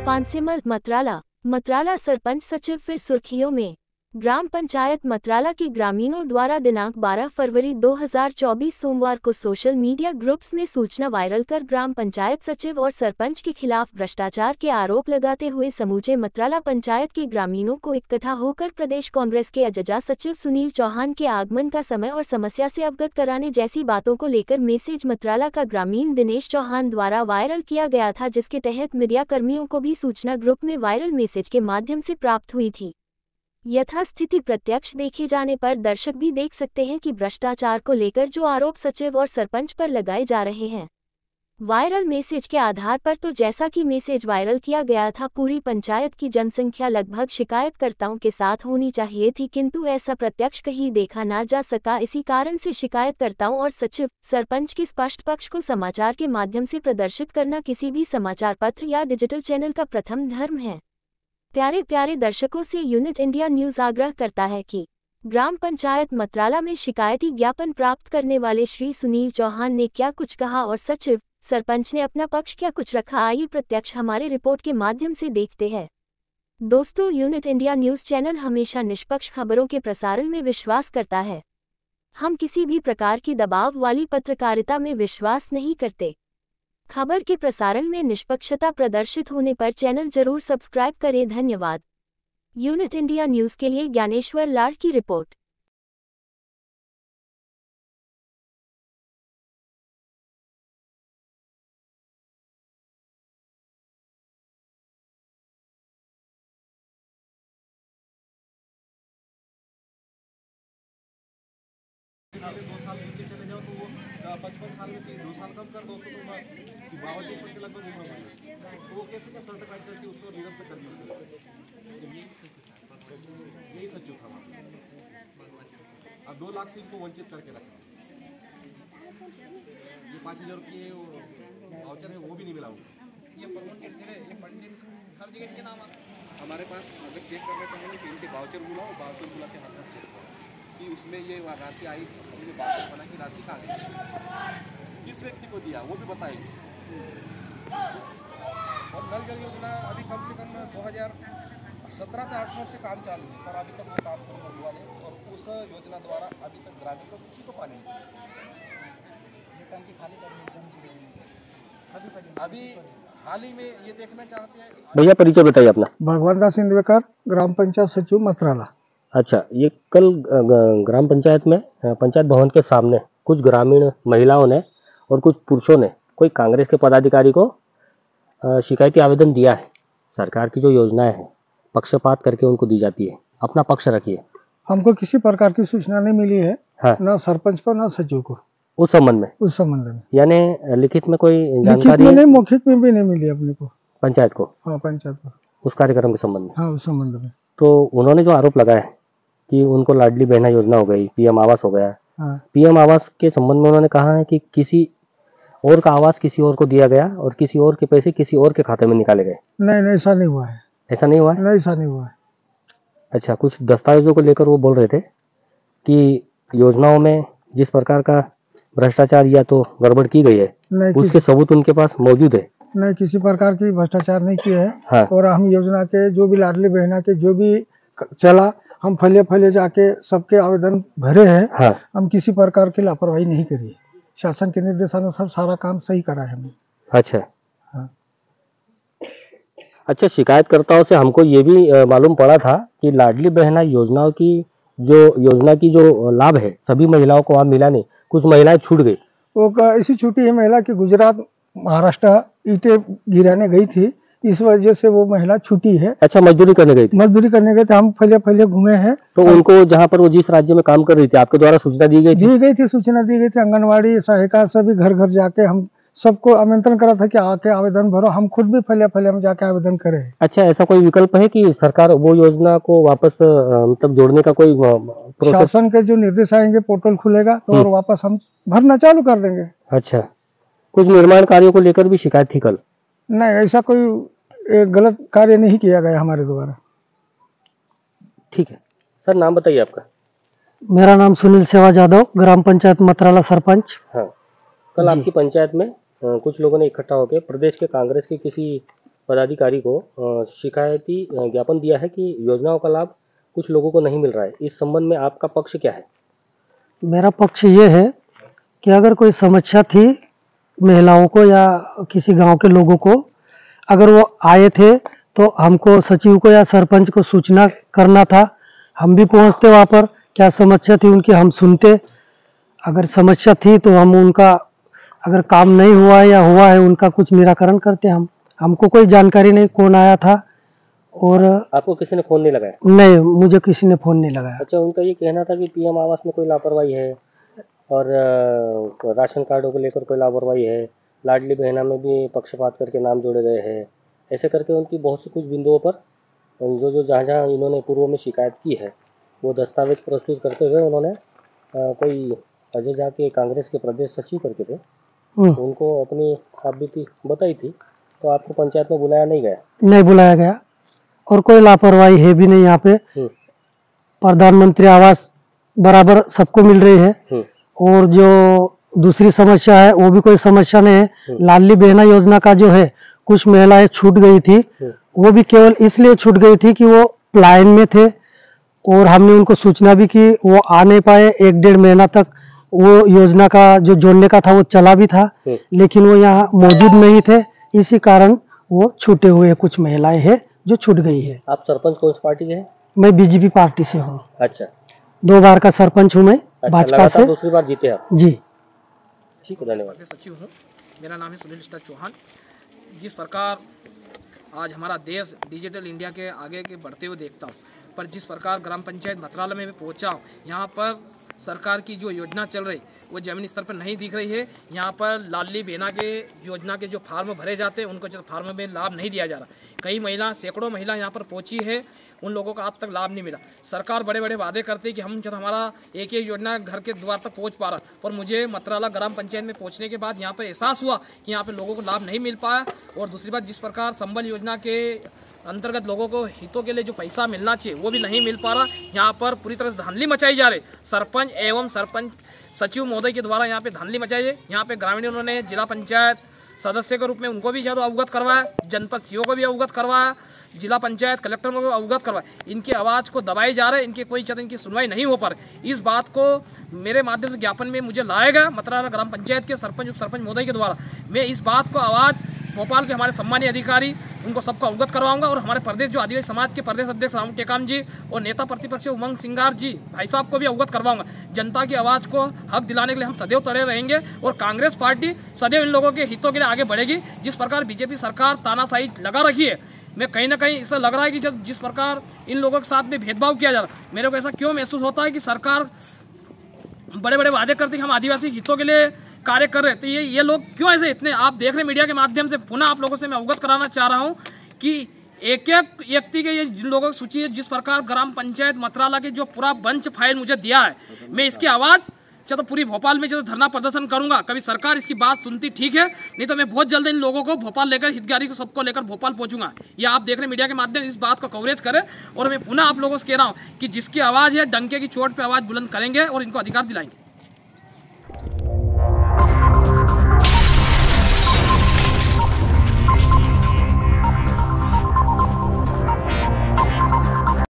पानसेमल मतराला सरपंच सचिव फिर सुर्खियों में। ग्राम पंचायत मतराला के ग्रामीणों द्वारा दिनांक 12 फरवरी 2024 सोमवार को सोशल मीडिया ग्रुप्स में सूचना वायरल कर ग्राम पंचायत सचिव और सरपंच के खिलाफ भ्रष्टाचार के आरोप लगाते हुए समूचे मतराला पंचायत के ग्रामीणों को इकट्ठा होकर प्रदेश कांग्रेस के अजजा सचिव सुनील चौहान के आगमन का समय और समस्या से अवगत कराने जैसी बातों को लेकर मैसेज मतराला का ग्रामीण दिनेश चौहान द्वारा वायरल किया गया था, जिसके तहत मीडिया कर्मियों को भी सूचना ग्रुप में वायरल मैसेज के माध्यम से प्राप्त हुई थी। यथास्थिति प्रत्यक्ष देखे जाने पर दर्शक भी देख सकते हैं कि भ्रष्टाचार को लेकर जो आरोप सचिव और सरपंच पर लगाए जा रहे हैं। वायरल मैसेज के आधार पर तो जैसा कि मैसेज वायरल किया गया था, पूरी पंचायत की जनसंख्या लगभग शिकायतकर्ताओं के साथ होनी चाहिए थी, किंतु ऐसा प्रत्यक्ष कहीं देखा ना जा सका। इसी कारण से शिकायतकर्ताओं और सचिव सरपंच के स्पष्ट पक्ष को समाचार के माध्यम से प्रदर्शित करना किसी भी समाचार पत्र या डिजिटल चैनल का प्रथम धर्म है। प्यारे दर्शकों से यूनिट इंडिया न्यूज़ आग्रह करता है कि ग्राम पंचायत मतराला में शिकायती ज्ञापन प्राप्त करने वाले श्री सुनील चौहान ने क्या कुछ कहा और सचिव सरपंच ने अपना पक्ष क्या कुछ रखा, आइए प्रत्यक्ष हमारे रिपोर्ट के माध्यम से देखते हैं। दोस्तों, यूनिट इंडिया न्यूज़ चैनल हमेशा निष्पक्ष खबरों के प्रसारण में विश्वास करता है। हम किसी भी प्रकार की दबाव वाली पत्रकारिता में विश्वास नहीं करते। खबर के प्रसारण में निष्पक्षता प्रदर्शित होने पर चैनल जरूर सब्सक्राइब करें। धन्यवाद। यूनिट इंडिया न्यूज़ के लिए ज्ञानेश्वर लाड़ की रिपोर्ट। अगर 2 साल पीछे चले जाओ तो वो 55 साल में 2 साल कम कर दो तो 52 पर लगभग उम्र है, तो वो कैसे का सर्टिफाइड करके उसको निरस्त कर दिया। यही सचिव था वहाँ। अब 2 लाख से इनको वंचित करके रखा। ये 5000 रुपये वाउचर है वो भी नहीं मिला उनको। ये पंडित हर जगह के नाम हमारे पास अगर चेक करना चाहेंगे कि इनके वाउचर बुला के हाथ में चेक कि उसमें ये राशि आई, हमने बात बना कि राशि कहाँ गई, किस व्यक्ति को दिया वो भी बताएंगे। और नल जल योजना अभी कम से कम 2017 से 18 से काम चालू है, पर अभी तक वो काम पूरा हुआ नहीं। और उस योजना द्वारा अभी तक ग्रामीण लोग किसी को पानी नहीं। अभी हाल ही में ये देखना चाहते हैं। भैया परिचय बताइए अपना। भगवान दास इंद्रकर, ग्राम पंचायत सचिव मतराला। अच्छा, ये कल ग्राम पंचायत में पंचायत भवन के सामने कुछ ग्रामीण महिलाओं ने और कुछ पुरुषों ने कोई कांग्रेस के पदाधिकारी को शिकायती आवेदन दिया है। सरकार की जो योजनाएं हैं पक्षपात करके उनको दी जाती है, अपना पक्ष रखिए। हमको किसी प्रकार की सूचना नहीं मिली है। हाँ। ना सरपंच को ना सचिव को उस संबंध में यानी लिखित में कोई जानकारी नहीं, मौखिक में भी नहीं मिली अपने को, पंचायत को। हाँ, पंचायत को उस कार्यक्रम के संबंध में। हाँ, उस संबंध में। तो उन्होंने जो आरोप लगाया है कि उनको लाडली बहना योजना हो गई, पीएम आवास हो गया। हाँ। पीएम आवास के संबंध में उन्होंने कहा है कि किसी और का आवास किसी और को दिया गया और किसी और के पैसे किसी और के खाते में निकाले गए। नहीं, ऐसा नहीं हुआ है। ऐसा नहीं हुआ है? नहीं, ऐसा नहीं हुआ है। अच्छा, कुछ दस्तावेजों को लेकर वो बोल रहे थे कि योजनाओं में जिस प्रकार का भ्रष्टाचार या तो गड़बड़ की गई है उसके सबूत उनके पास मौजूद है। नहीं, किसी प्रकार की भ्रष्टाचार नहीं किया है। हाँ। और हम योजना के जो भी लाडली बहना के जो भी चला, हम फले जाके सबके आवेदन भरे हैं। हाँ। हम किसी प्रकार की लापरवाही नहीं करी। शासन के निर्देशानुसार सारा काम सही करा है हमने। अच्छा। हाँ। अच्छा, शिकायतकर्ताओं से हमको ये भी मालूम पड़ा था कि लाडली बहना योजना की जो लाभ है सभी महिलाओं को अब मिला नहीं, कुछ महिलाएं छूट गई। वो ऐसी छुट्टी है महिला की गुजरात महाराष्ट्र ईंटें गिराने गई थी, इस वजह से वो महिला छुट्टी है। अच्छा, मजदूरी करने गई थी। हम फले घूमे हैं। तो उनको जहाँ पर वो जिस राज्य में काम कर रही थी आपके द्वारा सूचना दी गई थी? सूचना दी गई थी। आंगनवाड़ी सहायिका सभी घर जाके हम सबको आमंत्रण करा था कि आके आवेदन भरो। हम खुद भी फले में जाके आवेदन करे। अच्छा, ऐसा कोई विकल्प है कि सरकार वो योजना को वापस मतलब जोड़ने का कोई प्रोसेस? शासन के जो निर्देश आएंगे, पोर्टल खुलेगा तो और वापस हम भरना चालू कर देंगे। अच्छा, कुछ निर्माण कार्यों को लेकर भी शिकायत थी कल? नहीं, ऐसा कोई गलत कार्य नहीं किया गया हमारे द्वारा। ठीक है सर, नाम बताइए आपका। मेरा नाम सुनील सेवा यादव, ग्राम पंचायत मतराला सरपंच। हाँ, कल आपकी पंचायत में कुछ लोगों ने इकट्ठा होकर प्रदेश के कांग्रेस के किसी पदाधिकारी को शिकायती ज्ञापन दिया है कि योजनाओं का लाभ कुछ लोगों को नहीं मिल रहा है। इस संबंध में आपका पक्ष क्या है? मेरा पक्ष ये है कि अगर कोई समस्या थी महिलाओं को या किसी गांव के लोगों को, अगर वो आए थे तो हमको सचिव को या सरपंच को सूचना करना था। हम भी पहुंचते वहाँ पर, क्या समस्या थी उनकी हम सुनते। अगर समस्या थी तो हम उनका, अगर काम नहीं हुआ या हुआ है उनका कुछ निराकरण करते। हमको कोई जानकारी नहीं कौन आया था। और आपको किसी ने फोन नहीं लगाया? नहीं, मुझे किसी ने फोन नहीं लगाया। अच्छा, उनका ये कहना था कि पीएम आवास में कोई लापरवाही है और राशन कार्डों को लेकर कोई लापरवाही है, लाडली बहना में भी पक्षपात करके नाम जोड़े गए हैं, ऐसे करके उनकी बहुत सी कुछ बिंदुओं पर जो जहाँ इन्होंने पूर्व में शिकायत की है वो दस्तावेज प्रस्तुत करते हुए उन्होंने कोई अजय झा के कांग्रेस के प्रदेश सचिव करके थे, उनको अपनी आपबीती बताई थी। तो आपको पंचायत में बुलाया नहीं गया? नहीं बुलाया गया, और कोई लापरवाही है भी नहीं यहाँ पे। प्रधानमंत्री आवास बराबर सबको मिल रही है, और जो दूसरी समस्या है वो भी कोई समस्या नहीं है। लाडली बहना योजना का जो है कुछ महिलाएं छूट गई थी, वो भी केवल इसलिए छूट गई थी कि वो प्लान में थे, और हमने उनको सूचना भी की, वो आ नहीं पाए। 1-1.5 महीना तक वो योजना का जो जोड़ने का था वो चला भी था, लेकिन वो यहाँ मौजूद नहीं थे। इसी कारण वो छूटे हुए कुछ महिलाएं हैं जो छूट गई है। आप सरपंच कौन सी पार्टी के हैं? मैं बीजेपी पार्टी से हूँ। अच्छा, 2 बार का सरपंच हूँ मैं। अच्छा, भाजपा से दूसरी बार जीते आप? जी। ठीक है, धन्यवाद। सचिव हूँ, मेरा नाम है सुनील चौहान। जिस प्रकार आज हमारा देश डिजिटल इंडिया के आगे के बढ़ते हुए देखता हूँ, पर जिस प्रकार ग्राम पंचायत मंत्रालय में पहुँचा हूँ, यहाँ पर सरकार की जो योजना चल रही वो जमीनी स्तर पर नहीं दिख रही है। यहाँ पर लाडली बहना के योजना के जो फार्म भरे जाते हैं उनको जो फार्म में लाभ नहीं दिया जा रहा। कई महिला, सैकड़ों महिला यहाँ पर पहुंची है, उन लोगों को आज तक लाभ नहीं मिला। सरकार बड़े बड़े वादे करती है कि हम जब हमारा एक योजना घर के द्वार तक पहुंच पा रहा, पर मुझे मंत्राला ग्राम पंचायत में पहुंचने के बाद यहाँ पर एहसास हुआ कि यहाँ पे लोगों को लाभ नहीं मिल पाया। और दूसरी बात, जिस प्रकार संबल योजना के अंतर्गत लोगों को हितों के लिए जो पैसा मिलना चाहिए वो भी नहीं मिल पा रहा। यहाँ पर पूरी तरह से धांधली मचाई जा रही। सरपंच एवं सरपंच सचिव महोदय के द्वारा यहाँ पे धांधली मचाई है। यहाँ पे ग्रामीण उन्होंने जिला पंचायत सदस्य के रूप में उनको भी ज़्यादा अवगत करवाया, जनपद सीओ को भी अवगत करवाया, जिला पंचायत कलेक्टर को अवगत करवाया। इनकी आवाज़ को दबाए जा रहे, इनकी कोई इनकी सुनवाई नहीं हो पा रही। इस बात को मेरे माध्यम से ज्ञापन में मुझे लाया गया मंत्रालय ग्राम पंचायत के सरपंच उप सरपंच महोदय के द्वारा। मैं इस बात को आवाज़ भोपाल के हमारे सम्मानीय अधिकारी उनको सबको अवगत करवाऊंगा, और हमारे प्रदेश जो आदिवासी समाज के प्रदेश अध्यक्ष राम टेकाम जी और नेता प्रतिपक्ष उमंग सिंगार जी भाई साहब को भी अवगत करवाऊंगा। जनता की आवाज को हक दिलाने के लिए हम सदैव तड़े रहेंगे, और कांग्रेस पार्टी सदैव इन लोगों के हितों के लिए आगे बढ़ेगी। जिस प्रकार बीजेपी सरकार तानाशाही लगा रखी है, मैं कहीं ना कहीं इससे लग रहा है कि जब जिस प्रकार इन लोगों के साथ में भेदभाव किया जा रहा है, मेरे को ऐसा क्यों महसूस होता है कि सरकार बड़े बड़े वादे करती है हम आदिवासी हितों के लिए कार्य कर रहे हैं, तो ये लोग क्यों ऐसे इतने, आप देख रहे मीडिया के माध्यम से पुनः आप लोगों से मैं अवगत कराना चाह रहा हूं कि एक एक व्यक्ति के ये जिन लोगों की सूची है, जिस प्रकार ग्राम पंचायत मंत्रालय के जो पूरा बंच फाइल मुझे दिया है, मैं इसकी आवाज तो पूरी भोपाल में धरना प्रदर्शन करूंगा। कभी सरकार इसकी बात सुनती ठीक है, नहीं तो मैं बहुत जल्द इन लोगों को भोपाल लेकर, हितग्राही को सबको लेकर भोपाल पहुंचूंगा। ये आप देख रहे मीडिया के माध्यम इस बात का कवरेज करें, और मैं पुनः आप लोगों से कह रहा हूं कि जिसकी आवाज है डंके की चोट पे आवाज बुलंद करेंगे और इनको अधिकार दिलाएंगे।